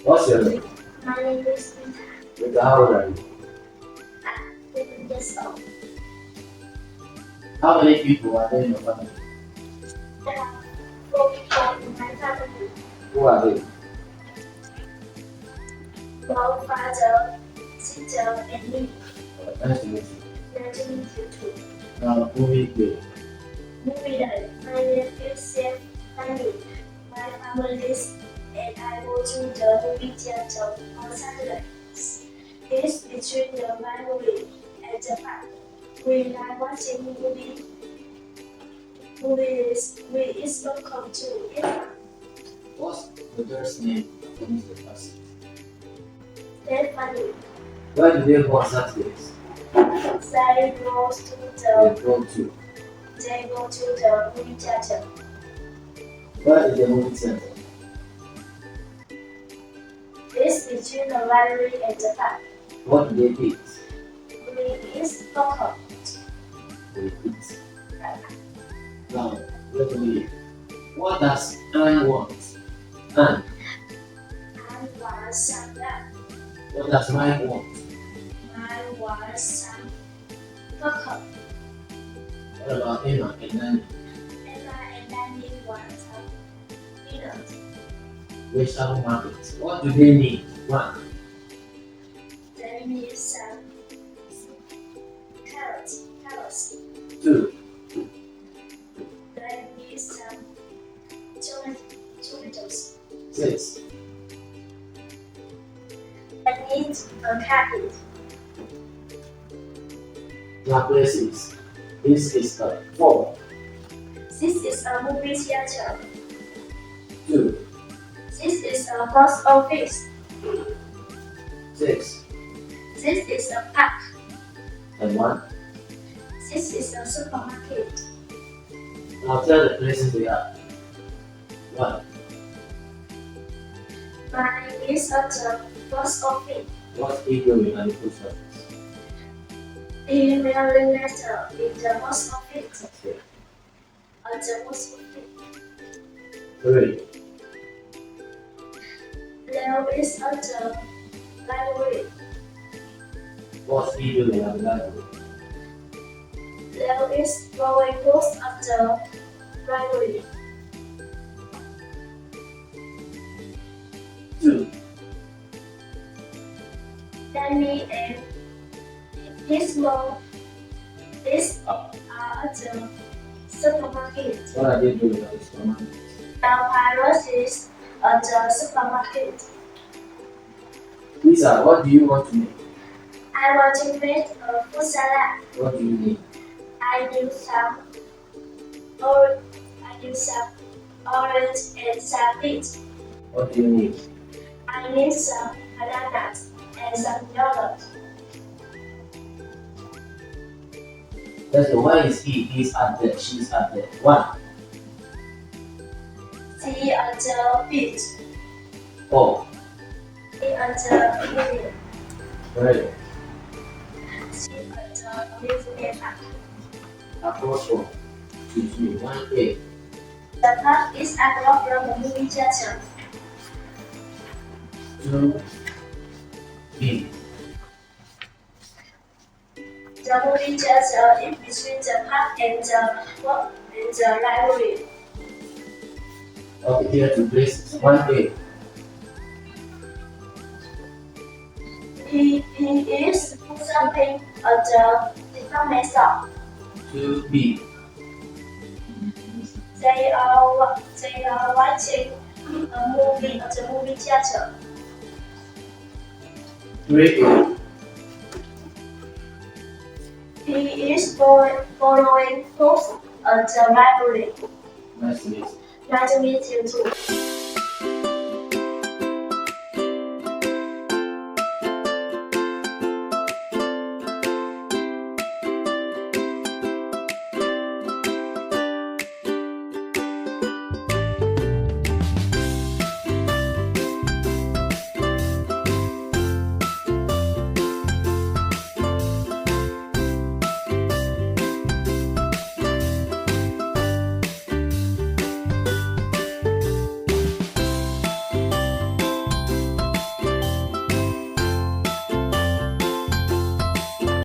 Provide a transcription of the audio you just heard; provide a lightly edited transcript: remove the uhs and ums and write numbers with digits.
What's your name? My name is Rita. Rita, how old are you? I'm 7 years old. How many people are there in your family? There are 4 people in my family. Who are they? My father, sister, and me. Nice to meet you. Nice to meet you too. Now, movie play. Movie night. My name is Sam Fanny. My family is and I go to the movie theater on Saturdays. It's between the library and the park. We like watching movies. We is welcome to it. What's the girl's name against the class? That's funny. Where do they go on Saturdays? They go to the They go to. they go to the movie theater. Where is the movie theater? It's between the library and the park. What do they eat? We is welcome. They eat. Now, let me. What does Anne want? Anne. I want some that. What does Mike want? I want some welcome. What about Emma and Nanny? Emma and Danny want some peanut. Vegetable market. What do they need? One. They need some carrots. Two. They need some tomatoes. Six. They need a cabbage. Now places. This is the 4. This is a movie theater. 2. This is a post office. 6. This is a park. And 1. This is a supermarket. Now tell the places they are. 1. Mine is at the post office. What are you doing at the post office? Emailing letter in the post office. Okay. At the post office. 3. Leo is at the library. What are you doing at the library? Leo is throwing books at the library. 2. Danny and his mom are at the supermarket. What are they doing at the supermarket? The parrot is at the supermarket. Lisa, what do you want to make? I want to make a fruit salad. What do you need? I need some orange and some beet. What do you need? I need some bananas and some yogurt. Let's go. Why is he? He's at there. She's at there. 1. See at the beach. 4. See at the museum. 3. See at the museum park. Across 4. 2, 3, 1, 8. The park is across from the movie theater. 2. B. The movie theater is between the park and the library. Okay, here 2 places. 1 A. He is something at the department store. 2 B. They are watching a movie at the movie theater. 3 A. He is following books at the library. Nice to meet you. Nice to meet you too.